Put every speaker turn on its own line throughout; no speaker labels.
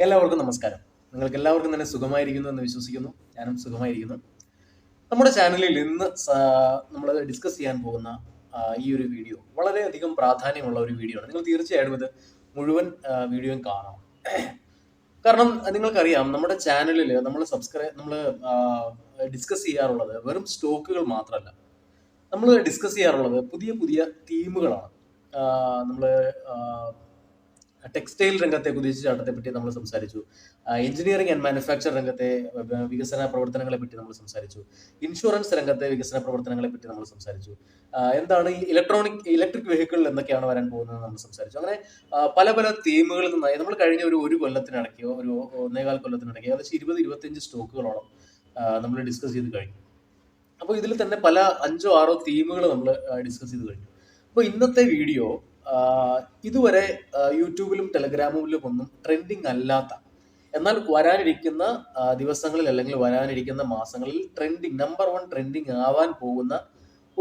എല്ലാവർക്കും നമസ്കാരം. നിങ്ങൾക്ക് എല്ലാവർക്കും തന്നെ സുഖമായിരിക്കുന്നു എന്ന് വിശ്വസിക്കുന്നു. ഞാനും സുഖമായിരിക്കുന്നു. നമ്മുടെ ചാനലിൽ ഇന്ന് നമ്മൾ ഡിസ്കസ് ചെയ്യാൻ പോകുന്ന ഈ ഒരു വീഡിയോ വളരെയധികം പ്രാധാന്യമുള്ള ഒരു വീഡിയോ ആണ്. നിങ്ങൾ തീർച്ചയായിട്ടും ഇത് മുഴുവൻ വീഡിയോയും കാണണം. കാരണം നിങ്ങൾക്കറിയാം, നമ്മുടെ ചാനലിൽ നമ്മൾ ഡിസ്കസ് ചെയ്യാറുള്ളത് വെറും സ്റ്റോക്കുകൾ മാത്രമല്ല. നമ്മൾ ഡിസ്കസ് ചെയ്യാറുള്ളത് പുതിയ പുതിയ തീമുകളാണ്. നമ്മൾ ടെക്സ്റ്റൈൽ രംഗത്തെ കുതിച്ചുചാട്ടത്തെ പറ്റി നമ്മൾ സംസാരിച്ചു. എഞ്ചിനീയറിംഗ് ആൻഡ് മാനുഫാക്ചർ രംഗത്തെ വികസന പ്രവർത്തനങ്ങളെ പറ്റി നമ്മൾ സംസാരിച്ചു. ഇൻഷുറൻസ് രംഗത്തെ വികസന പ്രവർത്തനങ്ങളെ പറ്റി നമ്മൾ സംസാരിച്ചു. എന്താണ് ഈ ഇലക്ട്രിക് വെഹിക്കിളിൽ എന്തൊക്കെയാണ് വരാൻ പോകുന്നത് നമ്മൾ സംസാരിച്ചു. അങ്ങനെ പല പല തീമുകളിൽ നിന്നായി നമ്മൾ കഴിഞ്ഞ ഒരു കൊല്ലത്തിനിടയ്ക്കോ ഒരു 1.25 കൊല്ലത്തിനിടയ്ക്കോ ഏകദേശം 20-25 സ്റ്റോക്കുകളോളം നമ്മൾ ഡിസ്കസ് ചെയ്ത് കഴിഞ്ഞു. അപ്പോൾ ഇതിൽ തന്നെ പല 5-6 തീമുകൾ നമ്മൾ ഡിസ്കസ് ചെയ്ത് കഴിഞ്ഞു. അപ്പോൾ ഇന്നത്തെ വീഡിയോ ഇതുവരെ യൂട്യൂബിലും ടെലഗ്രാമിലും ഒന്നും ട്രെൻഡിങ് അല്ലാത്ത, എന്നാൽ വരാനിരിക്കുന്ന ദിവസങ്ങളിൽ അല്ലെങ്കിൽ വരാനിരിക്കുന്ന മാസങ്ങളിൽ നമ്പർ 1 ട്രെൻഡിങ് ആവാൻ പോകുന്ന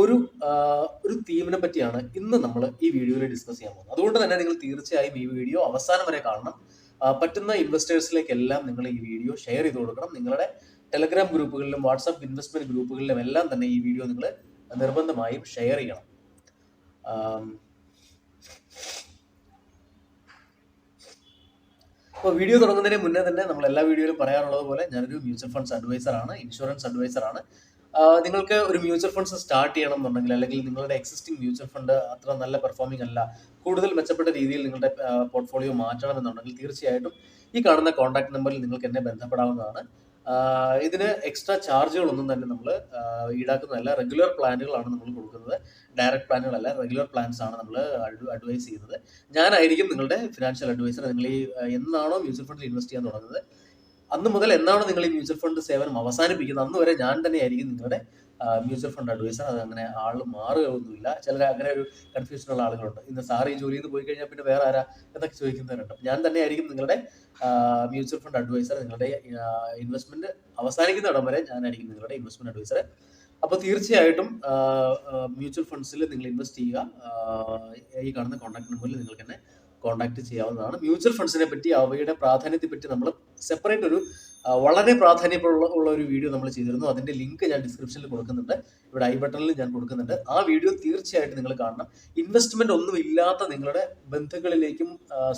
ഒരു തീമിനെ പറ്റിയാണ് ഇന്ന് നമ്മൾ ഈ വീഡിയോയിൽ ഡിസ്കസ് ചെയ്യാൻ പോകുന്നത്. അതുകൊണ്ട് തന്നെ നിങ്ങൾ തീർച്ചയായും ഈ വീഡിയോ അവസാനം വരെ കാണണം. പറ്റുന്ന ഇൻവെസ്റ്റേഴ്സിലേക്കെല്ലാം നിങ്ങൾ ഈ വീഡിയോ ഷെയർ ചെയ്ത് കൊടുക്കണം. നിങ്ങളുടെ ടെലഗ്രാം ഗ്രൂപ്പുകളിലും വാട്സാപ്പ് ഇൻവെസ്റ്റ്മെന്റ് ഗ്രൂപ്പുകളിലും എല്ലാം തന്നെ ഈ വീഡിയോ നിങ്ങൾ നിർബന്ധമായും ഷെയർ ചെയ്യണം. അപ്പോൾ വീഡിയോ തുടങ്ങുന്നതിന് മുന്നേ തന്നെ നമ്മൾ എല്ലാ വീഡിയോയിലും പറയാറുള്ളത് പോലെ ഞാനൊരു മ്യൂച്വൽ ഫണ്ട്സ് അഡ്വൈസർ ആണ്, ഇൻഷുറൻസ് അഡ്വൈസർ ആണ്. നിങ്ങൾക്ക് ഒരു മ്യൂച്വൽ ഫണ്ട്സ് സ്റ്റാർട്ട് ചെയ്യണം എന്നുണ്ടെങ്കിൽ, അല്ലെങ്കിൽ നിങ്ങളുടെ എക്സിസ്റ്റിംഗ് മ്യൂച്വൽ ഫണ്ട് അത്ര നല്ല പെർഫോമിംഗ് അല്ല, കൂടുതൽ മെച്ചപ്പെട്ട രീതിയിൽ നിങ്ങളുടെ പോർട്ട്ഫോളിയോ മാറ്റണമെന്നുണ്ടെങ്കിൽ തീർച്ചയായിട്ടും ഈ കാണുന്ന കോൺടാക്ട് നമ്പറിൽ നിങ്ങൾക്ക് എന്നെ ബന്ധപ്പെടാവുന്നതാണ്. ഇതിന് എക്സ്ട്രാ ചാർജുകളൊന്നും തന്നെ നമ്മൾ ഈടാക്കുന്നതല്ല. റെഗുലർ പ്ലാനുകളാണ് നമ്മൾ കൊടുക്കുന്നത്. ഡയറക്റ്റ് പ്ലാനുകളല്ല, റെഗുലർ പ്ലാൻസ് ആണ് നമ്മൾ അഡ്വൈസ് ചെയ്യുന്നത്. ഞാനായിരിക്കും നിങ്ങളുടെ ഫിനാൻഷ്യൽ അഡ്വൈസർ. നിങ്ങൾ ഈ എന്നാണോ മ്യൂച്വൽ ഫണ്ടിൽ ഇൻവെസ്റ്റ് ചെയ്യാൻ തുടങ്ങുന്നത് അന്ന് മുതൽ എന്നാണോ നിങ്ങൾ ഈ മ്യൂച്വൽ ഫണ്ട് സേവനം അവസാനിപ്പിക്കുന്നത് അന്ന് വരെ ഞാൻ തന്നെയായിരിക്കും നിങ്ങളുടെ മ്യൂച്വൽ ഫണ്ട് അഡ്വൈസർ. അത് അങ്ങനെ ആൾ മാറുകയൊന്നുമില്ല. ചിലർ അങ്ങനെ ഒരു കൺഫ്യൂഷനുള്ള ആളുകളുണ്ട്. ഇന്ന് സാർ ഈ ജോലിയിൽ നിന്ന് പോയി കഴിഞ്ഞാൽ പിന്നെ വേറെ ആരാ എന്നൊക്കെ ചോദിക്കുന്നവരുണ്ട്. ഞാൻ തന്നെയായിരിക്കും നിങ്ങളുടെ മ്യൂച്വൽ ഫണ്ട് അഡ്വൈസർ. നിങ്ങളുടെ ഇൻവെസ്റ്റ്മെന്റ് അവസാനിക്കുന്നിടം വരെ ഞാനായിരിക്കും നിങ്ങളുടെ ഇൻവെസ്റ്റ്മെന്റ് അഡ്വൈസർ. അപ്പോൾ തീർച്ചയായിട്ടും മ്യൂച്വൽ ഫണ്ട്സിൽ നിങ്ങൾ ഇൻവെസ്റ്റ് ചെയ്യുക. ഈ കാണുന്ന കോൺടാക്ട് നമ്പറിൽ നിങ്ങൾക്ക് തന്നെ കോൺടാക്ട് ചെയ്യാവുന്നതാണ്. മ്യൂച്വൽ ഫണ്ട്സിനെ പറ്റി, അവയുടെ പ്രാധാന്യത്തെ പറ്റി നമ്മൾ സെപ്പറേറ്റ് വളരെ പ്രാധാന്യമുള്ള ഒരു വീഡിയോ നമ്മൾ ചെയ്തിരുന്നു. അതിന്റെ ലിങ്ക് ഞാൻ ഡിസ്ക്രിപ്ഷനിൽ കൊടുക്കുന്നുണ്ട്, ഇവിടെ ഐ ബട്ടണിൽ ഞാൻ കൊടുക്കുന്നുണ്ട്. ആ വീഡിയോ തീർച്ചയായിട്ടും നിങ്ങൾ കാണണം. ഇൻവെസ്റ്റ്മെന്റ് ഒന്നും ഇല്ലാത്ത നിങ്ങളുടെ ബന്ധുക്കളിലേക്കും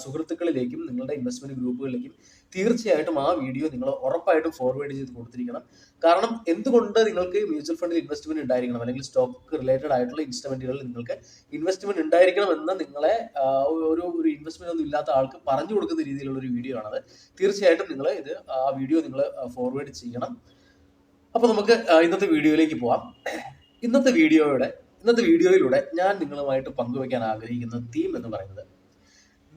സുഹൃത്തുക്കളിലേക്കും നിങ്ങളുടെ ഇൻവെസ്റ്റ്മെന്റ് ഗ്രൂപ്പുകളിലേക്കും തീർച്ചയായിട്ടും ആ വീഡിയോ നിങ്ങൾ ഉറപ്പായിട്ടും ഫോർവേഡ് ചെയ്ത് കൊടുത്തിരിക്കണം. കാരണം എന്തുകൊണ്ട് നിങ്ങൾക്ക് മ്യൂച്വൽ ഫണ്ടിൽ ഇൻവെസ്റ്റ്മെന്റ് ഉണ്ടായിരിക്കണം, അല്ലെങ്കിൽ സ്റ്റോക്ക് റിലേറ്റഡ് ആയിട്ടുള്ള ഇൻസ്ട്രുമെന്റുകളിൽ നിങ്ങൾക്ക് ഇൻവെസ്റ്റ്മെന്റ് ഉണ്ടായിരിക്കണം എന്ന് നിങ്ങളെ ഒരു ഇൻവെസ്റ്റ്മെന്റ് ഒന്നും ഇല്ലാത്ത ആൾക്ക് പറഞ്ഞു കൊടുക്കുന്ന രീതിയിലുള്ള ഒരു വീഡിയോ ആണത്. തീർച്ചയായിട്ടും നിങ്ങൾ ആ വീഡിയോ നിങ്ങൾ ഫോർവേഡ് ചെയ്യണം. അപ്പൊ നമുക്ക് ഇന്നത്തെ വീഡിയോയിലേക്ക് പോവാം. ഇന്നത്തെ വീഡിയോയിലൂടെ ഞാൻ നിങ്ങളുമായിട്ട് പങ്കുവയ്ക്കാൻ ആഗ്രഹിക്കുന്ന തീം എന്ന് പറയുന്നത്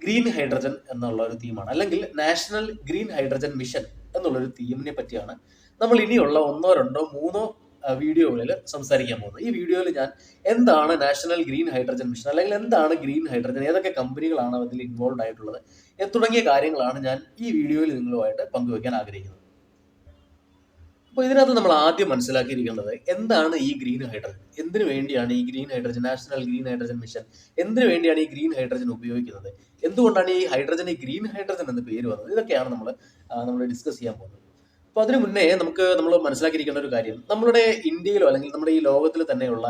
ഗ്രീൻ ഹൈഡ്രജൻ എന്നുള്ള ഒരു തീമാണ്, അല്ലെങ്കിൽ നാഷണൽ ഗ്രീൻ ഹൈഡ്രജൻ മിഷൻ എന്നുള്ളൊരു തീമിനെ പറ്റിയാണ് നമ്മൾ ഇനിയുള്ള 1-2-3 വീഡിയോകളിൽ സംസാരിക്കാൻ പോകുന്നത്. ഈ വീഡിയോയിൽ ഞാൻ എന്താണ് നാഷണൽ ഗ്രീൻ ഹൈഡ്രജൻ മിഷൻ, അല്ലെങ്കിൽ എന്താണ് ഗ്രീൻ ഹൈഡ്രജൻ, ഏതൊക്കെ കമ്പനികളാണ് അതിൽ ഇൻവോൾവ് ആയിട്ടുള്ളത് തുടങ്ങിയ കാര്യങ്ങളാണ് ഞാൻ ഈ വീഡിയോയിൽ നിങ്ങളുമായിട്ട് പങ്കുവയ്ക്കാൻ ആഗ്രഹിക്കുന്നത്. അപ്പോൾ ഇതിനകത്ത് നമ്മൾ ആദ്യം മനസ്സിലാക്കിയിരിക്കേണ്ടത് എന്താണ് ഈ ഗ്രീൻ ഹൈഡ്രജൻ, എന്തിനു വേണ്ടിയാണ് ഈ green hydrogen, national green hydrogen mission എന്തിനു വേണ്ടിയാണ് ഈ ഗ്രീൻ ഹൈഡ്രജൻ ഉപയോഗിക്കുന്നത്, എന്തുകൊണ്ടാണ് ഈ ഗ്രീൻ ഹൈഡ്രജൻ എന്ന് പേര് വന്നത്, ഇതൊക്കെയാണ് നമ്മൾ ഡിസ്കസ് ചെയ്യാൻ പോകുന്നത്. അപ്പോൾ അതിനു മുന്നേ നമ്മൾ മനസ്സിലാക്കിയിരിക്കേണ്ട ഒരു കാര്യം, നമ്മുടെ ഇന്ത്യയിലോ അല്ലെങ്കിൽ നമ്മുടെ ഈ ലോകത്തിൽ തന്നെയുള്ള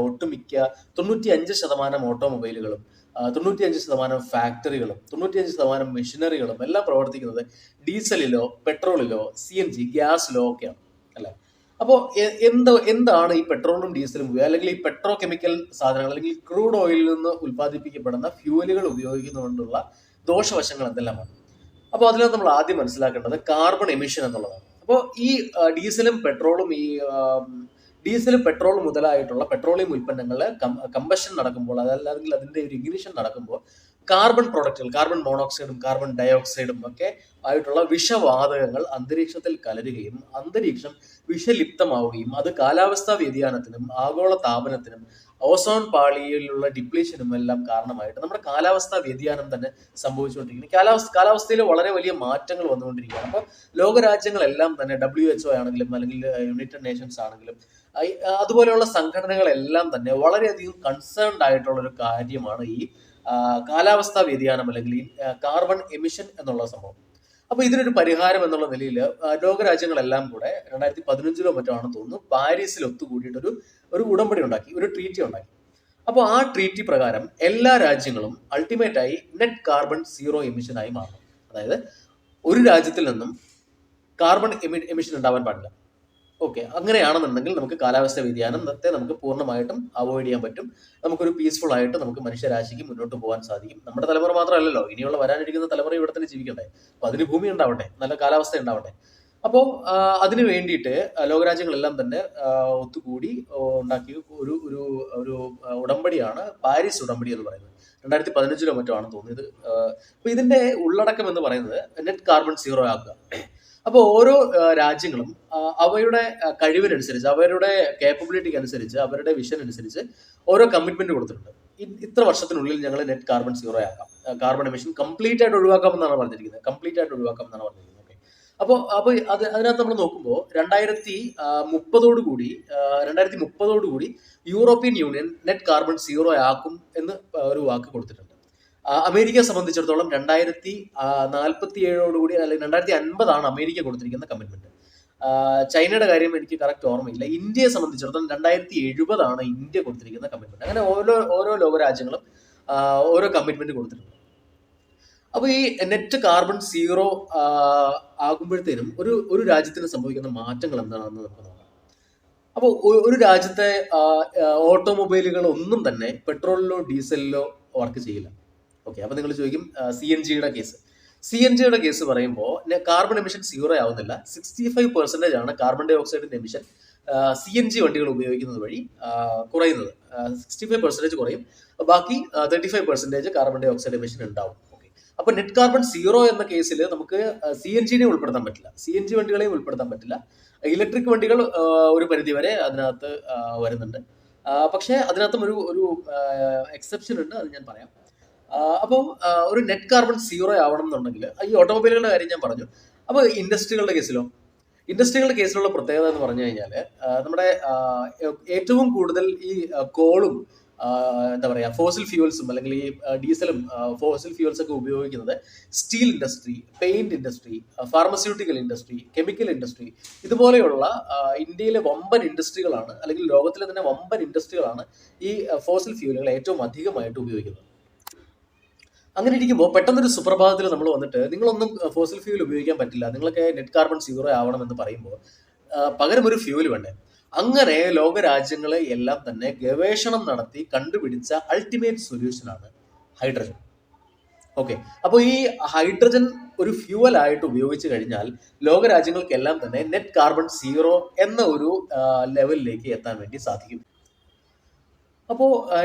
ഒട്ടുമിക്ക 95% ഓട്ടോമൊബൈലുകളും 95% ഫാക്ടറികളും 95% മെഷീനറികളും എല്ലാം പ്രവർത്തിക്കുന്നത് ഡീസലിലോ പെട്രോളിലോ CNG ഗ്യാസിലോ ഒക്കെയാണ്, അല്ലെ? അപ്പോൾ എന്താണ് ഈ പെട്രോളും ഡീസലും അല്ലെങ്കിൽ ഈ പെട്രോ കെമിക്കൽ സാധനങ്ങൾ അല്ലെങ്കിൽ ക്രൂഡ് ഓയിലിൽ നിന്ന് ഉൽപ്പാദിപ്പിക്കപ്പെടുന്ന ഫ്യൂവലുകൾ ഉപയോഗിക്കുന്നതുകൊണ്ടുള്ള ദോഷവശങ്ങൾ എന്തെല്ലാമാണ്? അപ്പോൾ അതിനകത്ത് നമ്മൾ ആദ്യം മനസ്സിലാക്കേണ്ടത് കാർബൺ എമിഷൻ എന്നുള്ളതാണ്. അപ്പോൾ ഈ ഡീസലും പെട്രോൾ മുതലായിട്ടുള്ള പെട്രോളിയം ഉൽപ്പന്നങ്ങളിൽ കമ്പഷൻ നടക്കുമ്പോൾ, അതല്ലെങ്കിൽ അതിന്റെ ഒരു ഇഗ്നിഷൻ നടക്കുമ്പോൾ കാർബൺ പ്രോഡക്റ്റുകൾ, കാർബൺ മോണോക്സൈഡും കാർബൺ ഡയോക്സൈഡും ഒക്കെ ആയിട്ടുള്ള വിഷവാതകങ്ങൾ അന്തരീക്ഷത്തിൽ കലരുകയും അന്തരീക്ഷം വിഷലിപ്തമാവുകയും അത് കാലാവസ്ഥാ വ്യതിയാനത്തിനും ആഗോള താപനത്തിനും ഓസോൺ പാളിയിലുള്ള ഡിപ്ലീഷനും എല്ലാം കാരണമായിട്ട് നമ്മുടെ കാലാവസ്ഥാ വ്യതിയാനം തന്നെ സംഭവിച്ചുകൊണ്ടിരിക്കുന്നു. കാലാവസ്ഥയിൽ വളരെ വലിയ മാറ്റങ്ങൾ വന്നുകൊണ്ടിരിക്കുകയാണ്. അപ്പോൾ ലോകരാജ്യങ്ങളെല്ലാം തന്നെ WHO ആണെങ്കിലും അല്ലെങ്കിൽ യുണൈറ്റഡ് നേഷൻസ് ആണെങ്കിലും അതുപോലെയുള്ള സംഘടനകളെല്ലാം തന്നെ വളരെയധികം കൺസേൺഡ് ആയിട്ടുള്ള ഒരു കാര്യമാണ് ഈ കാലാവസ്ഥാ വ്യതിയാനം അല്ലെങ്കിൽ കാർബൺ എമിഷൻ എന്നുള്ള സംഭവം. അപ്പോൾ ഇതിനൊരു പരിഹാരം എന്നുള്ള നിലയിൽ ലോകരാജ്യങ്ങളെല്ലാം കൂടെ 2015 മറ്റോ ആണെന്ന് തോന്നുന്നു പാരീസിൽ ഒത്തുകൂടിയിട്ടൊരു ഒരു ഉടമ്പടി ഉണ്ടാക്കി, ഒരു ട്രീറ്റി ഉണ്ടാക്കി. അപ്പോൾ ആ ട്രീറ്റി പ്രകാരം എല്ലാ രാജ്യങ്ങളും അൾട്ടിമേറ്റായി നെറ്റ് കാർബൺ സീറോ എമിഷനായി മാറണം. അതായത് ഒരു രാജ്യത്തിൽ നിന്നും കാർബൺ എമിഷൻ ഉണ്ടാവാൻ പാടില്ല. ഓക്കെ, അങ്ങനെയാണെന്നുണ്ടെങ്കിൽ നമുക്ക് കാലാവസ്ഥ വ്യതിയാനത്തെ നമുക്ക് പൂർണ്ണമായിട്ടും അവോയ്ഡ് ചെയ്യാൻ പറ്റും. നമുക്കൊരു പീസ്ഫുൾ ആയിട്ട് നമുക്ക് മനുഷ്യരാശിക്ക് മുന്നോട്ട് പോകാൻ സാധിക്കും. നമ്മുടെ തലമുറ മാത്രമല്ലല്ലോ, ഇനിയുള്ള വരാനിരിക്കുന്ന തലമുറ ഇവിടെ തന്നെ ജീവിക്കണ്ടേ. അപ്പോൾ അതിന് ഭൂമി ഉണ്ടാവട്ടെ, നല്ല കാലാവസ്ഥ ഉണ്ടാവട്ടെ. അപ്പോൾ അതിന് വേണ്ടിയിട്ട് ലോകരാജ്യങ്ങളെല്ലാം തന്നെ ഒത്തുകൂടി ഉണ്ടാക്കിയ ഒരു ഒരു ഒരു ഉടമ്പടിയാണ് പാരീസ് ഉടമ്പടി എന്ന് പറയുന്നത്. 2015 മറ്റോ ആണെന്ന് തോന്നിയത്. അപ്പോൾ ഇതിന്റെ ഉള്ളടക്കം എന്ന് പറയുന്നത് നെറ്റ് കാർബൺ സീറോ ആക്കുക. അപ്പോൾ ഓരോ രാജ്യങ്ങളും അവയുടെ കഴിവിനനുസരിച്ച്, അവരുടെ കേപ്പബിലിറ്റിക്ക് അനുസരിച്ച്, അവരുടെ വിഷൻ അനുസരിച്ച് ഓരോ കമ്മിറ്റ്മെന്റ് കൊടുത്തിട്ടുണ്ട്. ഇത്ര വർഷത്തിനുള്ളിൽ ഞങ്ങൾ നെറ്റ് കാർബൺ സീറോ ആക്കാം, കാർബൺ എമിഷൻ കംപ്ലീറ്റ് ആയിട്ട് ഒഴിവാക്കാമെന്നാണ് പറഞ്ഞിരിക്കുന്നത്. കംപ്ലീറ്റ് ആയിട്ട് ഒഴിവാക്കാമെന്നാണ് പറഞ്ഞിരിക്കുന്നത്. അപ്പോൾ അതിനകത്ത് നമ്മൾ നോക്കുമ്പോൾ 2030 European union net carbon zero ആക്കും എന്ന് ഒരു വാക്ക് കൊടുത്തിട്ടുണ്ട്. അമേരിക്കയെ സംബന്ധിച്ചിടത്തോളം 2047 അല്ലെങ്കിൽ 2050 അമേരിക്ക കൊടുത്തിരിക്കുന്ന കമ്മിറ്റ്മെന്റ്. ചൈനയുടെ കാര്യം എനിക്ക് കറക്റ്റ് ഓർമ്മയില്ല. ഇന്ത്യയെ സംബന്ധിച്ചിടത്തോളം 2070 ഇന്ത്യ കൊടുത്തിരിക്കുന്ന കമ്മിറ്റ്മെന്റ്. അങ്ങനെ ഓരോ ലോകരാജ്യങ്ങളും ഓരോ കമ്മിറ്റ്മെന്റ് കൊടുത്തിട്ടുണ്ട്. അപ്പോൾ ഈ നെറ്റ് കാർബൺ സീറോ ആകുമ്പോഴത്തേനും ഒരു രാജ്യത്തിന് സംഭവിക്കുന്ന മാറ്റങ്ങൾ എന്താണെന്ന് നമുക്ക് നോക്കാം. അപ്പോൾ ഒരു രാജ്യത്തെ ഓട്ടോമൊബൈലുകൾ ഒന്നും തന്നെ പെട്രോളിലോ ഡീസലിലോ വർക്ക് ചെയ്യില്ല. ഓക്കെ, അപ്പോൾ നിങ്ങൾ ചോദിക്കും CNG കേസ് പറയുമ്പോൾ കാർബൺ എമിഷൻ സീറോ ആവുന്നില്ല. 65% ആണ് കാർബൺ ഡൈ ഓക്സൈഡിന്റെ എമിഷൻ CNG വണ്ടികൾ ഉപയോഗിക്കുന്നത് വഴി കുറയുന്നത്. 65% കുറയും, ബാക്കി 35% കാർബൺ ഡൈ ഓക്സൈഡ് എമിഷൻ ഉണ്ടാവും. അപ്പൊ നെറ്റ് കാർബൺ സീറോ എന്ന കേസിൽ നമുക്ക് CNG ഉൾപ്പെടുത്താൻ പറ്റില്ല, CNG വണ്ടികളെയും ഉൾപ്പെടുത്താൻ പറ്റില്ല. ഇലക്ട്രിക് വണ്ടികൾ ഒരു പരിധി വരെ അതിനകത്ത് വരുന്നുണ്ട്. പക്ഷേ അതിനകത്തും ഒരു എക്സെപ്ഷൻ ഉണ്ട്, അത് ഞാൻ പറയാം. അപ്പോൾ ഒരു നെറ്റ് കാർബൺ സീറോ ആവണം എന്നുണ്ടെങ്കിൽ ഈ ഓട്ടോമൊബൈലുകളുടെ കാര്യം ഞാൻ പറഞ്ഞു. അപ്പോൾ ഇൻഡസ്ട്രികളുടെ കേസിലുള്ള പ്രത്യേകത എന്ന് പറഞ്ഞു കഴിഞ്ഞാൽ നമ്മുടെ ഏറ്റവും കൂടുതൽ ഈ കോളും എന്താ പറയുക ഫോസിൽ ഫ്യൂവൽസും അല്ലെങ്കിൽ ഈ ഡീസലും ഫോസിൽ ഫ്യൂവൽസ് ഒക്കെ ഉപയോഗിക്കുന്നത് steel industry, paint industry, pharmaceutical industry, chemical industry, ഇതുപോലെയുള്ള ഇന്ത്യയിലെ വമ്പൻ ഇൻഡസ്ട്രികളാണ്, അല്ലെങ്കിൽ ലോകത്തിലെ തന്നെ വമ്പൻ ഇൻഡസ്ട്രികളാണ് ഈ ഫോസിൽ ഫ്യൂവലുകൾ ഏറ്റവും അധികമായിട്ട് ഉപയോഗിക്കുന്നത്. അങ്ങനെ ഇരിക്കുമ്പോൾ പെട്ടെന്നൊരു സുപ്രഭാതത്തിൽ നമ്മൾ വന്നിട്ട് നിങ്ങളൊന്നും ഫോസിൽ ഫ്യൂവൽ ഉപയോഗിക്കാൻ പറ്റില്ല, നിങ്ങളൊക്കെ നെറ്റ് കാർബൺ സീറോ ആവണമെന്ന് പറയുമ്പോൾ പകരം ഒരു ഫ്യൂവൽ വേണ്ടേ? അങ്ങനെ ലോകരാജ്യങ്ങളെ എല്ലാം തന്നെ ഗവേഷണം നടത്തി കണ്ടുപിടിച്ച അൾട്ടിമേറ്റ് സൊല്യൂഷനാണ് ഹൈഡ്രജൻ. ഓക്കെ, അപ്പോൾ ഈ ഹൈഡ്രജൻ ഒരു ഫ്യൂവൽ ആയിട്ട് ഉപയോഗിച്ച് കഴിഞ്ഞാൽ ലോകരാജ്യങ്ങൾക്കെല്ലാം തന്നെ നെറ്റ് കാർബൺ സീറോ എന്ന ഒരു ലെവലിലേക്ക് എത്താൻ വേണ്ടി സാധിക്കും. അപ്പോൾ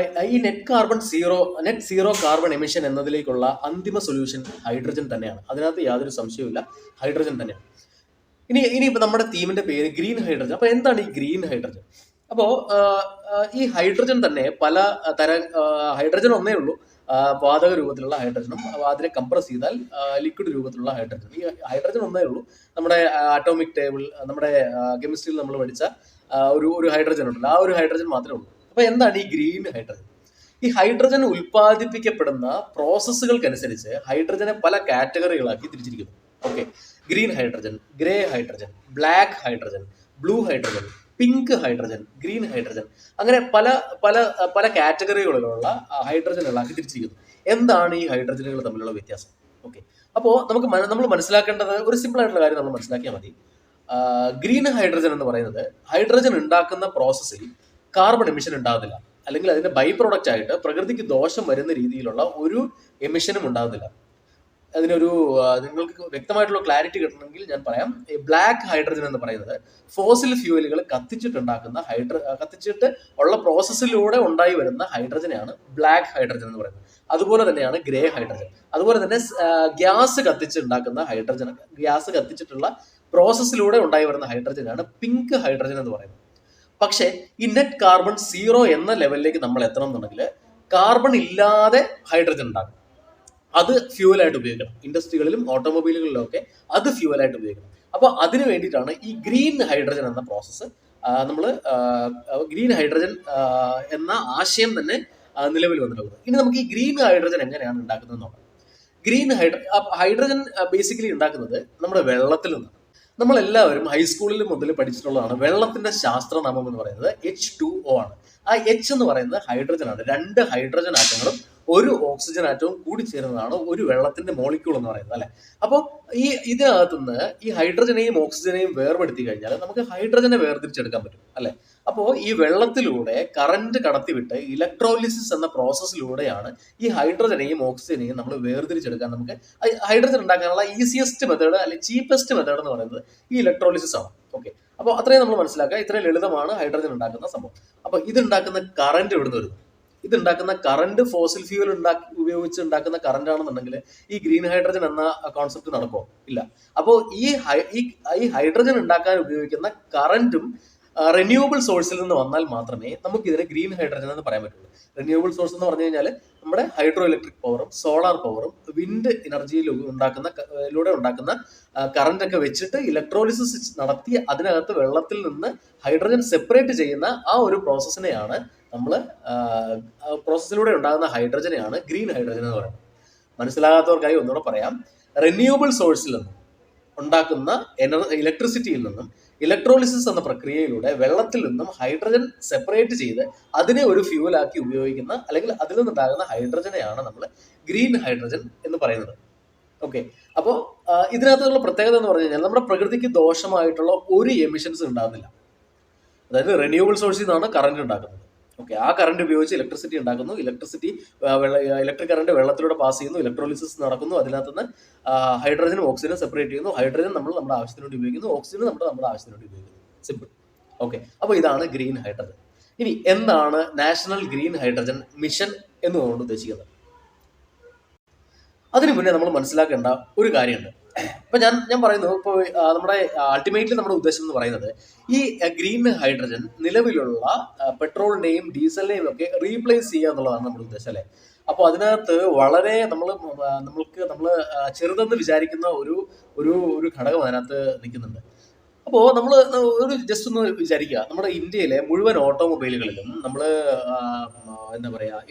ഈ നെറ്റ് സീറോ കാർബൺ എമിഷൻ എന്നതിലേക്കുള്ള അന്തിമ സൊല്യൂഷൻ ഹൈഡ്രജൻ തന്നെയാണ്. അതിനകത്ത് യാതൊരു സംശയവുമില്ല, ഹൈഡ്രജൻ തന്നെയാണ്. ഇനിയിപ്പോൾ നമ്മുടെ തീമിന്റെ പേര് ഗ്രീൻ ഹൈഡ്രജൻ. അപ്പോൾ എന്താണ് ഈ ഗ്രീൻ ഹൈഡ്രജൻ? അപ്പോൾ ഈ ഹൈഡ്രജൻ തന്നെ പല ഹൈഡ്രജൻ ഒന്നേ ഉള്ളൂ, വാതക രൂപത്തിലുള്ള ഹൈഡ്രജനും അതിനെ കംപ്രസ് ചെയ്താൽ ലിക്വിഡ് രൂപത്തിലുള്ള ഹൈഡ്രജൻ. ഈ ഹൈഡ്രജൻ ഒന്നേ ഉള്ളൂ. നമ്മുടെ ആറ്റോമിക് ടേബിൾ, നമ്മുടെ കെമിസ്ട്രിയിൽ നമ്മൾ പഠിച്ച ഒരു ഹൈഡ്രജൻ ഉണ്ടല്ലോ, ആ ഒരു ഹൈഡ്രജൻ മാത്രമേ ഉള്ളൂ. അപ്പോൾ എന്താണ് ഈ ഗ്രീൻ ഹൈഡ്രജൻ? ഈ ഹൈഡ്രജൻ ഉൽപ്പാദിപ്പിക്കപ്പെടുന്ന പ്രോസസ്സുകൾക്കനുസരിച്ച് ഹൈഡ്രജനെ പല കാറ്റഗറികളാക്കി തിരിച്ചിരിക്കുന്നു. Okay, green hydrogen, grey hydrogen, black hydrogen, blue hydrogen, pink hydrogen, green hydrogen, അങ്ങനെ പല പല പല കാറ്റഗറികളിലുള്ള ഹൈഡ്രജനുകളാക്കി തിരിച്ചിരിക്കുന്നു. എന്താണ് ഈ ഹൈഡ്രജനുകൾ തമ്മിലുള്ള വ്യത്യാസം? ഓക്കെ, അപ്പോൾ നമ്മൾ മനസ്സിലാക്കേണ്ടത് ഒരു സിമ്പിൾ ആയിട്ടുള്ള കാര്യം നമ്മൾ മനസ്സിലാക്കിയാൽ മതി. ഗ്രീൻ ഹൈഡ്രജൻ എന്ന് പറയുന്നത് ഹൈഡ്രജൻ ഉണ്ടാക്കുന്ന പ്രോസസ്സിൽ കാർബൺ എമിഷൻ ഉണ്ടാകുന്നില്ല, അല്ലെങ്കിൽ അതിന്റെ ബൈ പ്രോഡക്റ്റ് ആയിട്ട് പ്രകൃതിക്ക് ദോഷം വരുന്ന രീതിയിലുള്ള ഒരു എമിഷനും ഉണ്ടാകുന്നില്ല. അതിനൊരു നിങ്ങൾക്ക് വ്യക്തമായിട്ടുള്ള ക്ലാരിറ്റി കിട്ടണമെങ്കിൽ ഞാൻ പറയാം. ഈ ബ്ലാക്ക് ഹൈഡ്രജൻ എന്ന് പറയുന്നത് ഫോസിൽ ഫ്യൂവലുകൾ കത്തിച്ചിട്ട് ഉള്ള പ്രോസസ്സിലൂടെ ഉണ്ടായി വരുന്ന ഹൈഡ്രജനെയാണ് ബ്ലാക്ക് ഹൈഡ്രജൻ എന്ന് പറയുന്നത്. അതുപോലെ തന്നെയാണ് ഗ്രേ ഹൈഡ്രജൻ. അതുപോലെ തന്നെ ഗ്യാസ് കത്തിച്ചിട്ടുള്ള പ്രോസസ്സിലൂടെ ഉണ്ടായി വരുന്ന ഹൈഡ്രജനാണ് പിങ്ക് ഹൈഡ്രജൻ എന്ന് പറയുന്നത്. പക്ഷേ ഈ നെറ്റ് കാർബൺ സീറോ എന്ന ലെവലിലേക്ക് നമ്മൾ എത്തണം എന്നുണ്ടെങ്കിൽ കാർബൺ ഇല്ലാതെ ഹൈഡ്രജൻ ഉണ്ടാകും. അത് ഫ്യൂവലായിട്ട് ഉപയോഗിക്കണം. ഇൻഡസ്ട്രികളിലും ഓട്ടോമൊബൈലുകളിലും ഒക്കെ അത് ഫ്യൂവലായിട്ട് ഉപയോഗിക്കണം. അപ്പോൾ അതിന് വേണ്ടിയിട്ടാണ് ഈ ഗ്രീൻ ഹൈഡ്രജൻ എന്ന പ്രോസസ്സ് ഗ്രീൻ ഹൈഡ്രജൻ എന്ന ആശയം തന്നെ നിലവിൽ വന്നിട്ടുള്ളത്. ഇനി നമുക്ക് ഈ ഗ്രീൻ ഹൈഡ്രജൻ എങ്ങനെയാണ് ഉണ്ടാക്കുന്നത് നോക്കാം. ഹൈഡ്രജൻ ബേസിക്കലി ഉണ്ടാക്കുന്നത് നമ്മുടെ വെള്ളത്തിൽ നിന്നാണ്. നമ്മളെല്ലാവരും ഹൈസ്കൂളിൽ മുതൽ പഠിച്ചിട്ടുള്ളതാണ് വെള്ളത്തിന്റെ ശാസ്ത്രനാമം എന്ന് പറയുന്നത് H2O ആണ്. ആ എച്ച് എന്ന് പറയുന്നത് ഹൈഡ്രജൻ ആണ്. 2 ഹൈഡ്രജൻ ആറ്റങ്ങളും ഒരു ഓക്സിജൻ ആറ്റവും കൂടി ചേരുന്നതാണ് ഒരു വെള്ളത്തിന്റെ മോളിക്യൂൾ എന്ന് പറയുന്നത്, അല്ലെ? അപ്പോൾ ഇതിനകത്തുനിന്ന് ഈ ഹൈഡ്രജനെയും ഓക്സിജനെയും വേർപെടുത്തി കഴിഞ്ഞാൽ നമുക്ക് ഹൈഡ്രജനെ വേർതിരിച്ചെടുക്കാൻ പറ്റും, അല്ലെ? അപ്പോൾ ഈ വെള്ളത്തിലൂടെ കറന്റ് കടത്തിവിട്ട് ഇലക്ട്രോലിസിസ് എന്ന പ്രോസസ്സിലൂടെയാണ് ഈ ഹൈഡ്രജനെയും ഓക്സിജനെയും നമ്മൾ വേർതിരിച്ചെടുക്കാൻ നമുക്ക് ഹൈഡ്രജൻ ഉണ്ടാക്കാനുള്ള ഈസിയസ്റ്റ് മെത്തേഡ് അല്ലെങ്കിൽ ചീപ്പസ്റ്റ് മെത്തേഡ് എന്ന് പറയുന്നത് ഈ ഇലക്ട്രോലിസിസ് ആണ്. ഓക്കെ, അപ്പോൾ അത്രയും നമ്മൾ മനസ്സിലാക്കുക. ഇത്രയും ലളിതമാണ് ഹൈഡ്രജൻ ഉണ്ടാക്കുന്ന സംഭവം. അപ്പോൾ ഇതുണ്ടാക്കുന്ന കറന്റ് എവിടുന്ന് വരുന്നു? ഇതുണ്ടാക്കുന്ന കറന്റ് ഫോസിൽ ഫ്യൂവൽ ഉപയോഗിച്ച് ഉണ്ടാക്കുന്ന കറന്റ് ആണെന്നുണ്ടെങ്കിൽ ഈ ഗ്രീൻ ഹൈഡ്രജൻ എന്ന കോൺസെപ്റ്റ് നടക്കുമോ? ഇല്ല. അപ്പോൾ ഈ ഹൈഡ്രജൻ ഉണ്ടാക്കാൻ ഉപയോഗിക്കുന്ന കറന്റും റിന്യൂവബിൾ സോഴ്സിൽ നിന്ന് വന്നാൽ മാത്രമേ നമുക്ക് ഇതിനെ ഗ്രീൻ ഹൈഡ്രജൻ എന്ന് പറയാൻ പറ്റുള്ളൂ. റിന്യൂവബിൾ സോഴ്സ് എന്ന് പറഞ്ഞു കഴിഞ്ഞാൽ നമ്മുടെ ഹൈഡ്രോ ഇലക്ട്രിക് പവറും സോളാർ പവറും വിൻഡ് എനർജിയിൽ ഉണ്ടാക്കുന്ന കറന്റ് ഒക്കെ വെച്ചിട്ട് ഇലക്ട്രോളിസിസ് നടത്തി അതിനകത്ത് വെള്ളത്തിൽ നിന്ന് ഹൈഡ്രജൻ സെപ്പറേറ്റ് ചെയ്യുന്ന ആ ഒരു പ്രോസസ്സിനെയാണ് പ്രോസസ്സിലൂടെ ഉണ്ടാകുന്ന ഹൈഡ്രജനെയാണ് ഗ്രീൻ ഹൈഡ്രജൻ എന്ന് പറയുന്നത്. മനസ്സിലാകാത്തവർക്കായി ഒന്നുകൂടെ പറയാം. റിന്യൂവബിൾ സോഴ്സിൽ നിന്നും ഉണ്ടാക്കുന്ന ഇലക്ട്രിസിറ്റിയിൽ നിന്നും ഇലക്ട്രോളിസിസ് എന്ന പ്രക്രിയയിലൂടെ വെള്ളത്തിൽ നിന്നും ഹൈഡ്രജൻ സെപ്പറേറ്റ് ചെയ്ത് അതിനെ ഒരു ഫ്യൂവലാക്കി ഉപയോഗിക്കുന്ന അല്ലെങ്കിൽ അതിൽ നിന്നുണ്ടാകുന്ന ഹൈഡ്രജനെയാണ് നമ്മൾ ഗ്രീൻ ഹൈഡ്രജൻ എന്ന് പറയുന്നത്. ഓക്കെ, അപ്പോൾ ഇതിനകത്തുള്ള പ്രത്യേകത എന്ന് പറഞ്ഞു കഴിഞ്ഞാൽ നമ്മുടെ പ്രകൃതിക്ക് ദോഷമായിട്ടുള്ള ഒരു എമിഷൻസ് ഉണ്ടാകുന്നില്ല. അതായത് റിന്യൂവബിൾ സോഴ്സിൽ നിന്നാണ് കറന്റ് ഉണ്ടാക്കുന്നത്. ഓക്കെ, ആ കറന്റ് ഉപയോഗിച്ച് ഇലക്ട്രിസിറ്റി ഉണ്ടാക്കുന്നു. ഇലക്ട്രിക് കറന്റ് വെള്ളത്തിലൂടെ പാസ് ചെയ്യുന്നു, ഇലക്ട്രോളിസിസ് നടക്കുന്നു. അതിനകത്തുനിന്ന് ഹൈഡ്രജനും ഓക്സിജനും സെപ്പറേറ്റ് ചെയ്യുന്നു. ഹൈഡ്രജൻ നമ്മൾ നമ്മുടെ ആവശ്യത്തിന് വേണ്ടി ഉപയോഗിക്കുന്നു, ഓക്സിജൻ നമ്മുടെ ആവശ്യത്തിന് വേണ്ടി ഉപയോഗിക്കുന്നു. സിമ്പിൾ. ഓക്കെ, അപ്പോൾ ഇതാണ് ഗ്രീൻ ഹൈഡ്രജൻ. ഇനി എന്താണ് നാഷണൽ ഗ്രീൻ ഹൈഡ്രജൻ മിഷൻ എന്നുകൊണ്ട് ഉദ്ദേശിക്കുന്നത്? അതിനു മുന്നേ നമ്മൾ മനസ്സിലാക്കേണ്ട ഒരു കാര്യമുണ്ട്. ഇപ്പൊ ഞാൻ പറയുന്നു, ഇപ്പോൾ നമ്മുടെ അൾട്ടിമേറ്റ്ലി നമ്മുടെ ഉദ്ദേശം എന്ന് പറയുന്നത് ഈ ഗ്രീൻ ഹൈഡ്രജൻ നിലവിലുള്ള പെട്രോളിന്റെയും ഡീസലിനെയും ഒക്കെ റീപ്ലേസ് ചെയ്യുക എന്നുള്ളതാണ് നമ്മുടെ ഉദ്ദേശം, അല്ലെ? അപ്പോൾ അതിനകത്ത് വളരെ നമ്മൾ ചെറുതെന്ന് വിചാരിക്കുന്ന ഒരു ഘടകം അതിനകത്ത് നിൽക്കുന്നുണ്ട്. അപ്പോൾ നമ്മൾ ഒരു ജസ്റ്റ് ഒന്ന് വിചാരിക്കുക, നമ്മുടെ ഇന്ത്യയിലെ മുഴുവൻ ഓട്ടോമൊബൈലുകളിലും നമ്മൾ എന്താ പറയുക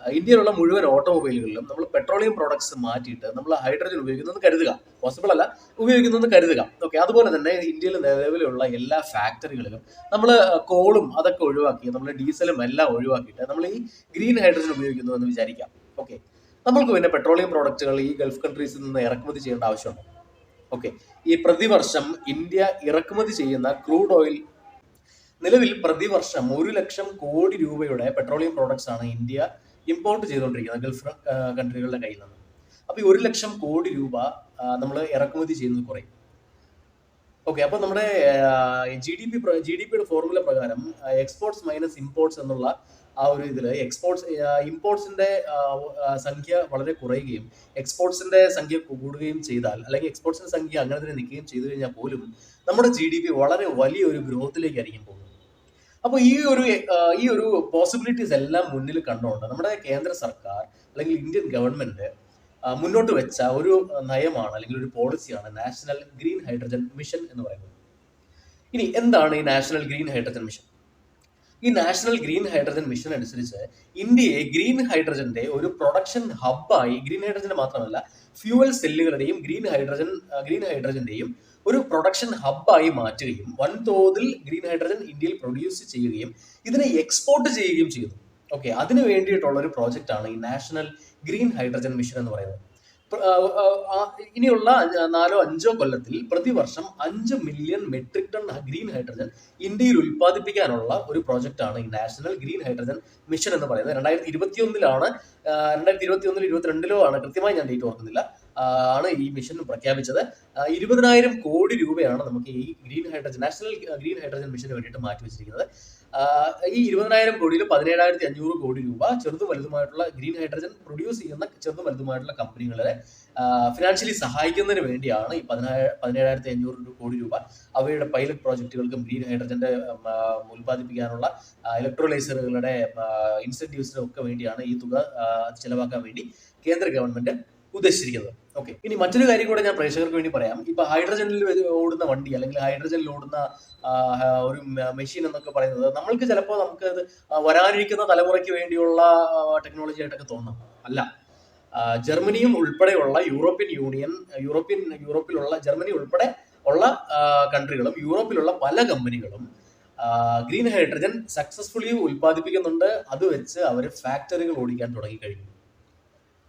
ഇന്ത്യയിലുള്ള മുഴുവൻ ഓട്ടോമൊബൈലുകളിലും നമ്മൾ പെട്രോളിയം പ്രോഡക്ട്സ് മാറ്റിയിട്ട് നമ്മൾ ഹൈഡ്രജൻ ഉപയോഗിക്കുന്നതെന്ന് കരുതുക. പോസിബിൾ അല്ല, ഉപയോഗിക്കുന്നതെന്ന് കരുതുക. ഓക്കെ, അതുപോലെ തന്നെ ഇന്ത്യയിൽ നിലവിലുള്ള എല്ലാ ഫാക്ടറികളിലും നമ്മൾ കോളും അതൊക്കെ ഒഴിവാക്കി, നമ്മൾ ഡീസലും എല്ലാം ഒഴിവാക്കിയിട്ട് നമ്മൾ ഈ ഗ്രീൻ ഹൈഡ്രജൻ ഉപയോഗിക്കുന്നു എന്ന് വിചാരിക്കാം. ഓക്കെ, നമ്മൾക്ക് പിന്നെ പെട്രോളിയം പ്രോഡക്റ്റുകൾ ഈ ഗൾഫ് കൺട്രീസിൽ നിന്ന് ഇറക്കുമതി ചെയ്യേണ്ട ആവശ്യമുണ്ട്. ഓക്കെ, ഈ പ്രതിവർഷം ഇന്ത്യ ഇറക്കുമതി ചെയ്യുന്ന ക്രൂഡ് ഓയിൽ നിലവിൽ പ്രതിവർഷം 1 ലക്ഷം കോടി രൂപയുടെ പെട്രോളിയം പ്രോഡക്ട്സ് ആണ് ഇന്ത്യ ഇമ്പോർട്ട് ചെയ്തുകൊണ്ടിരിക്കുന്നത് ഗൾഫ് കൺട്രികളുടെ കയ്യിൽ നിന്ന്. അപ്പൊ ഈ 1 ലക്ഷം കോടി രൂപ നമ്മൾ ഇറക്കുമതി ചെയ്യുന്നത് കുറയും. ഓക്കെ, അപ്പൊ നമ്മുടെ GDPയുടെ ഫോർമുല പ്രകാരം എക്സ്പോർട്സ് മൈനസ് ഇമ്പോർട്ട്സ് എന്നുള്ള ആ ഒരു ഇതിൽ ഇമ്പോർട്ട്സിന്റെ സംഖ്യ വളരെ കുറയുകയും എക്സ്പോർട്സിന്റെ സംഖ്യ കൂടുകയും ചെയ്താൽ, അല്ലെങ്കിൽ എക്സ്പോർട്സിന്റെ സംഖ്യ അങ്ങനെ തന്നെ നിൽക്കുകയും ചെയ്തു കഴിഞ്ഞാൽ പോലും നമ്മുടെ GDP വളരെ വലിയൊരു ഗ്രോത്തിലേക്കായിരിക്കും പോകുന്നത്. അപ്പോൾ ഈ ഒരു പോസിബിലിറ്റീസ് എല്ലാം മുന്നിൽ കണ്ടുകൊണ്ട് നമ്മുടെ കേന്ദ്ര സർക്കാർ അല്ലെങ്കിൽ ഇന്ത്യൻ ഗവൺമെന്റ് മുന്നോട്ട് വെച്ച ഒരു നയമാണ് അല്ലെങ്കിൽ ഒരു പോളിസിയാണ് നാഷണൽ ഗ്രീൻ ഹൈഡ്രജൻ മിഷൻ എന്ന് പറയുന്നത്. ഇനി എന്താണ് ഈ നാഷണൽ ഗ്രീൻ ഹൈഡ്രജൻ മിഷൻ? ഈ നാഷണൽ ഗ്രീൻ ഹൈഡ്രജൻ മിഷൻ അനുസരിച്ച് ഇന്ത്യയെ ഗ്രീൻ ഹൈഡ്രജന്റെ ഒരു പ്രൊഡക്ഷൻ ഹബ്ബായി, ഗ്രീൻ ഹൈഡ്രജന്റെ മാത്രമല്ല ഫ്യൂവൽ സെല്ലുകളുടെയും ഗ്രീൻ ഹൈഡ്രജന്റെയും ഒരു പ്രൊഡക്ഷൻ ഹബ്ബായി മാറ്റുകയും വൻതോതിൽ ഗ്രീൻ ഹൈഡ്രജൻ ഇന്ത്യയിൽ പ്രൊഡ്യൂസ് ചെയ്യുകയും ഇതിനെ എക്സ്പോർട്ട് ചെയ്യുകയും ചെയ്തു. ഓക്കെ, അതിന് വേണ്ടിയിട്ടുള്ള ഒരു പ്രോജക്റ്റ് ആണ് ഈ നാഷണൽ ഗ്രീൻ ഹൈഡ്രജൻ മിഷൻ എന്ന് പറയുന്നത്. ഇനിയുള്ള 4-5 കൊല്ലത്തിൽ പ്രതിവർഷം 5 million metric ton green hydrogen ഇന്ത്യയിൽ ഉൽപ്പാദിപ്പിക്കാനുള്ള ഒരു പ്രോജക്റ്റ് ആണ് ഈ നാഷണൽ ഗ്രീൻ ഹൈഡ്രജൻ മിഷൻ എന്ന് പറയുന്നത്. 2021 2022 ആണ്, കൃത്യമായി ഞാൻ ഡേറ്റ് ഓർക്കുന്നില്ല, ആണ് ഈ മിഷൻ പ്രഖ്യാപിച്ചത്. 20,000 കോടി രൂപയാണ് നമുക്ക് ഈ നാഷണൽ ഗ്രീൻ ഹൈഡ്രജൻ മിഷന് വേണ്ടിയിട്ട് മാറ്റിവെച്ചിരിക്കുന്നത്. ഈ 20,000 കോടിയിൽ 17,500 കോടി രൂപ ചെറുതും വലുതുമായിട്ടുള്ള ഗ്രീൻ ഹൈഡ്രജൻ പ്രൊഡ്യൂസ് ചെയ്യുന്ന ചെറുതും വലുതുമായിട്ടുള്ള കമ്പനികളെ ഫിനാൻഷ്യലി സഹായിക്കുന്നതിന് വേണ്ടിയാണ് ഈ 17,500 കോടി രൂപ അവയുടെ പൈലറ്റ് പ്രോജക്റ്റുകൾക്കും ഗ്രീൻ ഹൈഡ്രജന്റെ ഉൽപ്പാദിപ്പിക്കാനുള്ള ഇലക്ട്രോലൈസറുകളുടെ ഇൻസെന്റീവ്സിനും ഒക്കെ വേണ്ടിയാണ് ഈ തുക ചെലവാക്കാൻ വേണ്ടി കേന്ദ്ര ഗവൺമെന്റ് ഉദ്ദേശിച്ചിരിക്കുന്നത്. ഓക്കെ, ഇനി മറ്റൊരു കാര്യം കൂടെ ഞാൻ പ്രേക്ഷകർക്ക് വേണ്ടി പറയാം. ഇപ്പൊ ഹൈഡ്രജനിൽ ഓടുന്ന വണ്ടി അല്ലെങ്കിൽ ഹൈഡ്രജനിൽ ഓടുന്ന ഒരു മെഷീൻ എന്നൊക്കെ പറയുന്നത് നമുക്ക് വരാനിരിക്കുന്ന തലമുറയ്ക്ക് വേണ്ടിയുള്ള ടെക്നോളജി ആയിട്ടൊക്കെ തോന്നാം. അല്ല, ജർമ്മനിയും ഉൾപ്പെടെയുള്ള യൂറോപ്പിലുള്ള ജർമ്മനി ഉൾപ്പെടെ ഉള്ള കൺട്രികളും യൂറോപ്പിലുള്ള പല കമ്പനികളും ഗ്രീൻ ഹൈഡ്രജൻ സക്സസ്ഫുള്ളി ഉൽപ്പാദിപ്പിക്കുന്നുണ്ട്. അത് വെച്ച് അവർ ഫാക്ടറികൾ ഓടിക്കാൻ തുടങ്ങി കഴിഞ്ഞു.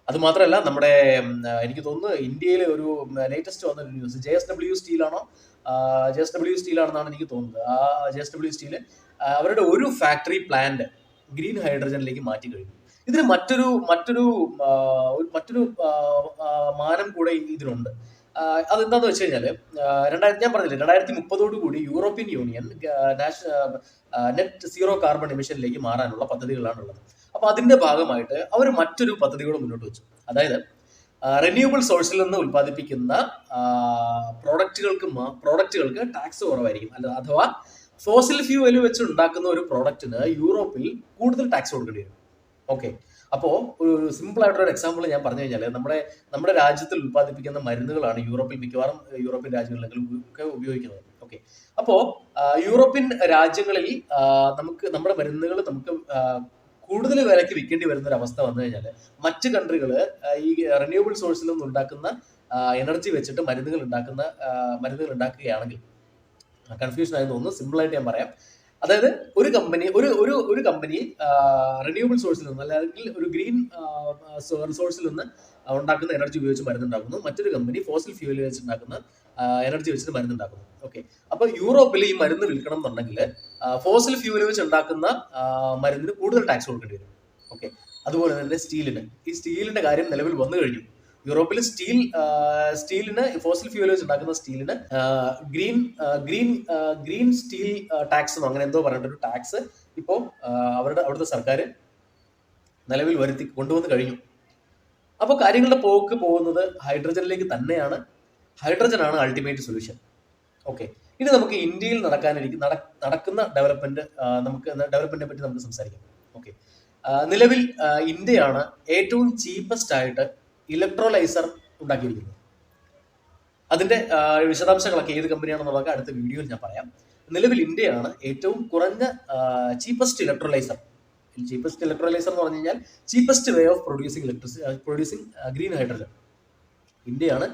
അത് മാത്രമല്ല, നമ്മുടെ എനിക്ക് തോന്നുന്നു ഇന്ത്യയിലെ ഒരു ലേറ്റസ്റ്റ് വന്ന ന്യൂസ് JSW സ്റ്റീലാണെന്നാണ് എനിക്ക് തോന്നുന്നത്. ആ JSW സ്റ്റീല് അവരുടെ ഒരു ഫാക്ടറി പ്ലാന്റ് ഗ്രീൻ ഹൈഡ്രജനിലേക്ക് മാറ്റി കഴിഞ്ഞു. ഇതിന് മറ്റൊരു മാനം കൂടെ ഇതിനുണ്ട്. അതെന്താന്ന് വെച്ച് കഴിഞ്ഞാൽ, ഞാൻ പറഞ്ഞില്ലേ 2030 കൂടി European union net zero carbon എമിഷനിലേക്ക് മാറാനുള്ള പദ്ധതികളാണുള്ളത്. അപ്പൊ അതിന്റെ ഭാഗമായിട്ട് അവർ മറ്റൊരു പദ്ധതികൾ മുന്നോട്ട് വെച്ചു. അതായത് റിന്യൂവബിൾ സോഴ്സിൽ നിന്ന് ഉൽപ്പാദിപ്പിക്കുന്ന പ്രോഡക്റ്റുകൾക്ക് ടാക്സ് കുറവായിരിക്കും. അഥവാ ഫോസിൽ ഫ്യൂവൽ വെച്ച് ഉണ്ടാക്കുന്ന ഒരു പ്രോഡക്റ്റിന് യൂറോപ്പിൽ കൂടുതൽ ടാക്സ് കൊടുക്കേണ്ടി വരും. ഓക്കെ, അപ്പോൾ ഒരു സിമ്പിൾ ആയിട്ടൊരു എക്സാമ്പിൾ ഞാൻ പറഞ്ഞു കഴിഞ്ഞാൽ, നമ്മുടെ രാജ്യത്തിൽ ഉൽപ്പാദിപ്പിക്കുന്ന മരുന്നുകളാണ് മിക്കവാറും യൂറോപ്യൻ രാജ്യങ്ങളിലെങ്കിലും ഒക്കെ ഉപയോഗിക്കുന്നത്. ഓക്കെ, അപ്പോൾ യൂറോപ്യൻ രാജ്യങ്ങളിൽ നമ്മുടെ മരുന്നുകൾ നമുക്ക് കൂടുതൽ വിലയ്ക്ക് വിൽക്കേണ്ടി വരുന്ന ഒരു അവസ്ഥ വന്നു കഴിഞ്ഞാൽ, മറ്റ് കൺട്രികൾ ഈ റിന്യൂവബിൾ സോഴ്സിൽ നിന്ന് ഉണ്ടാക്കുന്ന എനർജി വെച്ചിട്ട് മരുന്നുകൾ ഉണ്ടാക്കുകയാണെങ്കിൽ, കൺഫ്യൂഷൻ ആയി തോന്നുന്നു, സിമ്പിളായിട്ട് ഞാൻ പറയാം. അതായത് ഒരു കമ്പനി റിന്യൂവബിൾ സോഴ്സിൽ നിന്ന് അല്ലെങ്കിൽ ഒരു ഗ്രീൻ റിസോഴ്സിൽ നിന്ന് ഉണ്ടാക്കുന്ന എനർജി ഉപയോഗിച്ച് മരുന്നുണ്ടാക്കുന്നു. മറ്റൊരു കമ്പനി ഫോസിൽ ഫ്യൂവൽ വെച്ചുണ്ടാക്കുന്ന എനർജി വെച്ചിട്ട് മരുന്നുണ്ടാക്കുന്നു. ഓക്കെ, അപ്പൊ യൂറോപ്പിൽ ഈ മരുന്ന് വിൽക്കണം എന്നുണ്ടെങ്കിൽ ഫോസിൽ ഫ്യൂവൽ വെച്ച് ഉണ്ടാക്കുന്ന മരുന്നിന് കൂടുതൽ ടാക്സ് കൊടുക്കേണ്ടി വരും. ഓക്കെ, അതുപോലെ തന്നെ ഈ സ്റ്റീലിന്റെ കാര്യം നിലവിൽ വന്നു കഴിഞ്ഞു. യൂറോപ്പിൽ സ്റ്റീലിന് ഫോസിൽ ഫ്യൂവൽ വെച്ച് ഉണ്ടാക്കുന്ന സ്റ്റീലിന് ഗ്രീൻ സ്റ്റീൽ ടാക്സ് എന്നോ അങ്ങനെ എന്തോ പറഞ്ഞിട്ടൊരു ടാക്സ് ഇപ്പോൾ അവിടുത്തെ സർക്കാർ നിലവിൽ കൊണ്ടുവന്ന് കഴിഞ്ഞു. അപ്പോൾ കാര്യങ്ങളുടെ പോക്ക് പോകുന്നത് ഹൈഡ്രജനിലേക്ക് തന്നെയാണ്. ഹൈഡ്രജനാണ് അൾട്ടിമേറ്റ് സൊല്യൂഷൻ. ഓക്കെ, ഇനി നമുക്ക് ഇന്ത്യയിൽ നടക്കുന്ന ഡെവലപ്മെന്റിനെ പറ്റി നമുക്ക് സംസാരിക്കാം. ഓക്കെ, നിലവിൽ ഇന്ത്യയാണ് ഏറ്റവും ചീപ്പസ്റ്റ് ആയിട്ട് ഇലക്ട്രോലൈസർ ഉണ്ടാക്കിയിരിക്കുന്നത്. അതിന്റെ വിശദാംശങ്ങളൊക്കെ ഏത് കമ്പനിയാണെന്നുള്ളതൊക്കെ അടുത്ത വീഡിയോയിൽ ഞാൻ പറയാം. നിലവിൽ ഇന്ത്യയാണ് ഏറ്റവും കുറഞ്ഞ ചീപ്പസ്റ്റ് ഇലക്ട്രോലൈസർ എന്ന് പറഞ്ഞു കഴിഞ്ഞാൽ cheapest way of producing green hydrogen. ഇന്ത്യയാണ്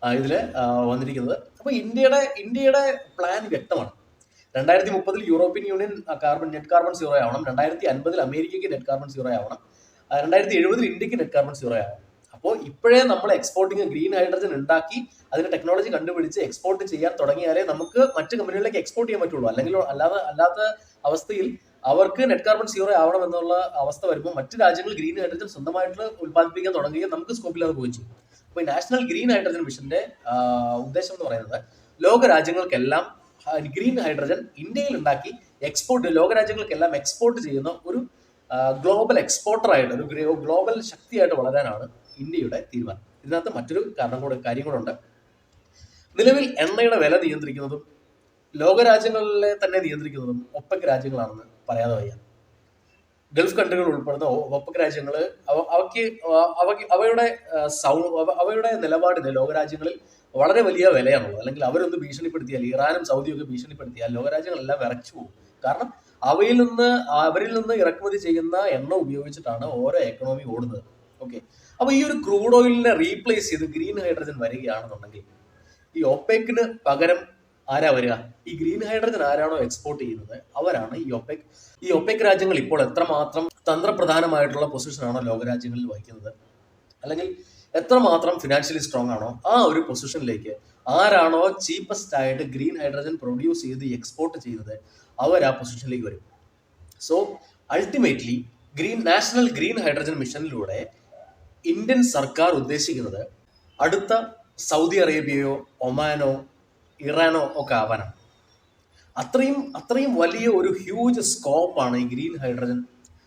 ഇതിൽ വന്നിരിക്കുന്നത്. അപ്പൊ ഇന്ത്യയുടെ പ്ലാൻ വ്യക്തമാണ്. 2030 European union net carbon zero ആവണം. 2050 അമേരിക്കയ്ക്ക് നെറ്റ് കാർബൺ സീറോ ആവണം. 2070 ഇന്ത്യക്ക് നെറ്റ് കാർബൺ സീറോ ആവണം. അപ്പോൾ ഇപ്പോഴേ നമ്മൾ ഗ്രീൻ ഹൈഡ്രജൻ ഉണ്ടാക്കി അതിന്റെ ടെക്നോളജി കണ്ടുപിടിച്ച് എക്സ്പോർട്ട് ചെയ്യാൻ തുടങ്ങിയാലേ നമുക്ക് മറ്റു കമ്പനികളിലേക്ക് എക്സ്പോർട്ട് ചെയ്യാൻ പറ്റുള്ളൂ. അല്ലാത്ത അവസ്ഥയിൽ അവർക്ക് നെറ്റ് കാർബൺ സീറോ ആവണം എന്നുള്ള അവസ്ഥ വരുമ്പോൾ മറ്റു രാജ്യങ്ങൾ ഗ്രീൻ ഹൈഡ്രജൻ സ്വന്തമായിട്ട് ഉൽപ്പാദിപ്പിക്കാൻ തുടങ്ങുകയും നമുക്ക് സ്കോപ്പില്ലാതെ പോവുകയും ചെയ്യും. അപ്പോൾ നാഷണൽ ഗ്രീൻ ഹൈഡ്രജൻ മിഷന്റെ ഉദ്ദേശം എന്ന് പറയുന്നത് ലോകരാജ്യങ്ങൾക്കെല്ലാം ഗ്രീൻ ഹൈഡ്രജൻ ഇന്ത്യയിൽ ഉണ്ടാക്കി ലോകരാജ്യങ്ങൾക്കെല്ലാം എക്സ്പോർട്ട് ചെയ്യുന്ന ഒരു ഗ്ലോബൽ എക്സ്പോർട്ടറായിട്ട്, ഒരു ഗ്ലോബൽ ശക്തിയായിട്ട് വളരാനാണ് ഇന്ത്യയുടെ തീരുമാനം. ഇതിനകത്ത് മറ്റൊരു കാര്യം കൂടെ ഉണ്ട്. നിലവിൽ എണ്ണയുടെ വില നിയന്ത്രിക്കുന്നതും ലോകരാജ്യങ്ങളിലെ തന്നെ നിയന്ത്രിക്കുന്നതും ഒപെക് രാജ്യങ്ങളാണെന്ന് പറയാതെ വയ്യ. ഗൾഫ് കൺട്രികൾ ഉൾപ്പെടുന്ന ഒപെക് രാജ്യങ്ങൾ അവയുടെ നിലപാടിന് ലോകരാജ്യങ്ങളിൽ വളരെ വലിയ വിലയാണുള്ളത്. അല്ലെങ്കിൽ അവരൊന്ന് ഭീഷണിപ്പെടുത്തിയാൽ, ഇറാനും സൗദിയൊക്കെ ഭീഷണിപ്പെടുത്തിയാൽ ലോകരാജ്യങ്ങളെല്ലാം വിറച്ചു പോകും. കാരണം അവരിൽ നിന്ന് ഇറക്കുമതി ചെയ്യുന്ന എണ്ണ ഉപയോഗിച്ചിട്ടാണ് ഓരോ എക്കണോമി ഓടുന്നത്. ഓക്കെ, അപ്പൊ ഈ ഒരു ക്രൂഡ് ഓയിലിനെ റീപ്ലേസ് ചെയ്ത് ഗ്രീൻ ഹൈഡ്രജൻ വരികയാണെന്നുണ്ടെങ്കിൽ ഈ ഒപെക്കിന് പകരം ആരാ വരിക? ഈ ഗ്രീൻ ഹൈഡ്രജൻ ആരാണോ എക്സ്പോർട്ട് ചെയ്യുന്നത് അവരാണ് ഈ ഒപെക് രാജ്യങ്ങൾ. ഇപ്പോൾ എത്രമാത്രം തന്ത്രപ്രധാനമായിട്ടുള്ള പൊസിഷനാണോ ലോകരാജ്യങ്ങളിൽ വഹിക്കുന്നത്, അല്ലെങ്കിൽ എത്രമാത്രം ഫിനാൻഷ്യലി സ്ട്രോങ് ആണോ ആ ഒരു പൊസിഷനിലേക്ക് ആരാണോ ചീപ്പസ്റ്റ് ആയിട്ട് ഗ്രീൻ ഹൈഡ്രജൻ പ്രൊഡ്യൂസ് ചെയ്ത് എക്സ്പോർട്ട് ചെയ്യുന്നത് അവർ ആ പൊസിഷനിലേക്ക് വരും. So ultimately national green hydrogen മിഷനിലൂടെ ഇന്ത്യൻ സർക്കാർ ഉദ്ദേശിക്കുന്നത് അടുത്ത സൗദി അറേബ്യയോ ഒമാനോ ഇറാനോ ഒക്കെ ആവാനാണ്. അത്രയും വലിയ ഒരു ഹ്യൂജ് സ്കോപ്പാണ് ഈ ഗ്രീൻ ഹൈഡ്രജൻ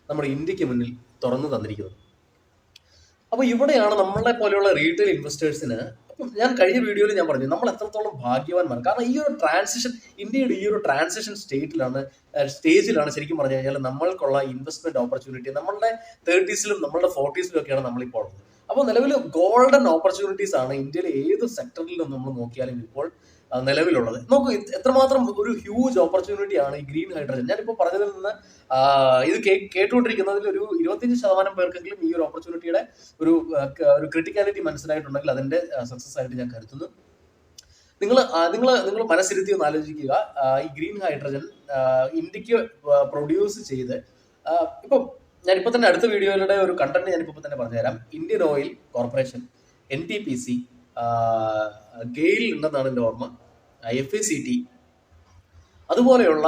നമ്മുടെ ഇന്ത്യക്ക് മുന്നിൽ തുറന്നു തന്നിരിക്കുന്നത്. അപ്പൊ ഇവിടെയാണ് നമ്മളെ പോലെയുള്ള റീറ്റെയിൽ ഇൻവെസ്റ്റേഴ്സിന്, ഞാൻ കഴിഞ്ഞ വീഡിയോയിൽ ഞാൻ പറഞ്ഞു നമ്മൾ എത്രത്തോളം ഭാഗ്യവാന്മാർ. കാരണം ഈ ഒരു ട്രാൻസിഷൻ, ഇന്ത്യയുടെ ഈ ഒരു ട്രാൻസിഷൻ സ്റ്റേജിലാണ് ശരിക്കും പറഞ്ഞു കഴിഞ്ഞാൽ നമ്മൾക്കുള്ള ഇൻവെസ്റ്റ്മെന്റ് ഓപ്പർച്യൂണിറ്റി നമ്മളുടെ 30s നമ്മളുടെ 40s ഒക്കെയാണ് നമ്മളിപ്പോൾ ഉള്ളത്. അപ്പോൾ നിലവിൽ ഗോൾഡൻ ഓപ്പർച്യൂണിറ്റീസ് ആണ് ഇന്ത്യയിലെ ഏത് സെക്ടറിൽ നിന്ന് നമ്മൾ നോക്കിയാലും ഇപ്പോൾ നിലവിലുള്ളത്. നോക്കൂ, എത്രമാത്രം ഒരു ഹ്യൂജ് ഓപ്പർച്യൂണിറ്റി ആണ് ഈ ഗ്രീൻ ഹൈഡ്രജൻ. ഞാനിപ്പോൾ പറഞ്ഞതിൽ നിന്ന് ഇത് കേട്ടുകൊണ്ടിരിക്കുന്നതിൽ ഒരു 25% പേർക്കെങ്കിലും ഈ ഒരു ഓപ്പർച്യൂണിറ്റിയുടെ ഒരു ക്രിട്ടിക്കാലിറ്റി മനസ്സിലായിട്ടുണ്ടെങ്കിൽ അതിന്റെ സക്സസ് ആയിട്ട് ഞാൻ കരുതുന്നു. നിങ്ങൾ മനസ്സിരുത്തി ഒന്ന് ആലോചിക്കുക. ഈ ഗ്രീൻ ഹൈഡ്രജൻ ഇന്ത്യക്ക് പ്രൊഡ്യൂസ് ചെയ്ത് ഇപ്പം ഞാനിപ്പോൾ തന്നെ അടുത്ത വീഡിയോയുടെ ഒരു കണ്ടന്റ് ഞാനിപ്പോൾ തന്നെ പറഞ്ഞുതരാം. Indian Oil Corporation, NTPC, GAIL ഉണ്ടെന്നാണ് എൻ്റെ ഓർമ്മ, FACT, അതുപോലെയുള്ള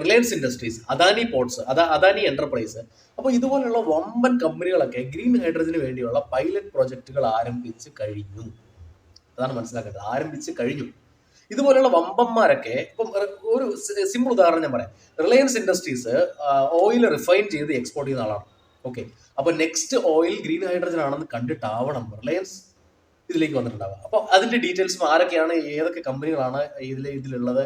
Reliance Industries, Adani Ports, Adani Enterprise. അപ്പോൾ ഇതുപോലെയുള്ള വമ്പൻ കമ്പനികളൊക്കെ ഗ്രീൻ ഹൈഡ്രജന് വേണ്ടിയുള്ള പൈലറ്റ് പ്രോജക്റ്റുകൾ ആരംഭിച്ച് കഴിഞ്ഞു. അതാണ് മനസ്സിലാക്കേണ്ടത്, ആരംഭിച്ച് കഴിഞ്ഞു. ഇതുപോലെയുള്ള വമ്പന്മാരൊക്കെ ഇപ്പം ഒരു സിമ്പിൾ ഉദാഹരണം ഞാൻ പറയാം. റിലയൻസ് ഇൻഡസ്ട്രീസ് ഓയിൽ റിഫൈൻ ചെയ്ത് എക്സ്പോർട്ട് ചെയ്യുന്ന ആളാണ്. ഓക്കെ, അപ്പൊ നെക്സ്റ്റ് ഓയിൽ ഗ്രീൻ ഹൈഡ്രജൻ ആണെന്ന് കണ്ടിട്ടാവണം റിലയൻസ് ഇതിലേക്ക് വന്നിട്ടുണ്ടാവുക. അപ്പോൾ അതിന്റെ ഡീറ്റെയിൽസും ആരൊക്കെയാണ്, ഏതൊക്കെ കമ്പനികളാണ് ഇതിലുള്ളത്,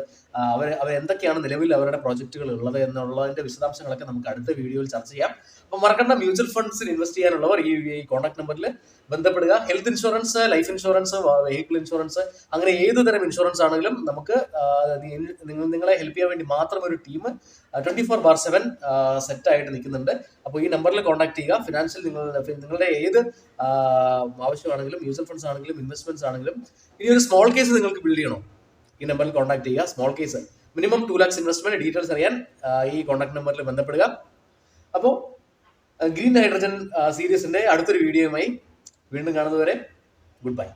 അവർ എന്തൊക്കെയാണ് നിലവിൽ അവരുടെ പ്രോജക്റ്റുകൾ ഉള്ളത് എന്നുള്ളതിന്റെ വിശദാംശങ്ങളൊക്കെ നമുക്ക് അടുത്ത വീഡിയോയിൽ ചർച്ച ചെയ്യാം. അപ്പൊ മറക്കണ്ട, മ്യൂച്വൽ ഫണ്ട്സിൽ ഇൻവെസ്റ്റ് ചെയ്യാനുള്ളവർ ഈ കോൺടാക്ട് നമ്പറിൽ ബന്ധപ്പെടുക. Health insurance, life insurance, vehicle insurance, അങ്ങനെ ഏത് തരം ഇൻഷുറൻസ് ആണെങ്കിലും നമുക്ക് നിങ്ങളെ ഹെൽപ്പ് ചെയ്യാൻ വേണ്ടി മാത്രം ഒരു ടീം 24/7 സെറ്റ് ആയിട്ട് നിൽക്കുന്നുണ്ട്. അപ്പോൾ ഈ നമ്പറിൽ കോൺടാക്ട് ചെയ്യുക. ഫിനാൻഷ്യൽ നിങ്ങളുടെ ഏത് ആവശ്യമാണെങ്കിലും, മ്യൂച്വൽ ഫണ്ട്സ് ആണെങ്കിലും, ഇൻവെസ്റ്റ്മെന്റ്സ് ആണെങ്കിലും, ഇനി ഒരു സ്മോൾ കേസ് നിങ്ങൾക്ക് ബിൽഡ് ചെയ്യണോ, ഈ നമ്പറിൽ കോൺടാക്ട് ചെയ്യുക. Small case minimum 2 lakhs investment details അറിയാൻ ഈ കോൺടാക്ട് നമ്പറിൽ ബന്ധപ്പെടുക. അപ്പോൾ ഗ്രീൻ ഹൈഡ്രജൻ സീരീസിന്റെ അടുത്തൊരു വീഡിയോയുമായി വീണ്ടും കാണുന്നതുവരെ ഗുഡ് ബൈ.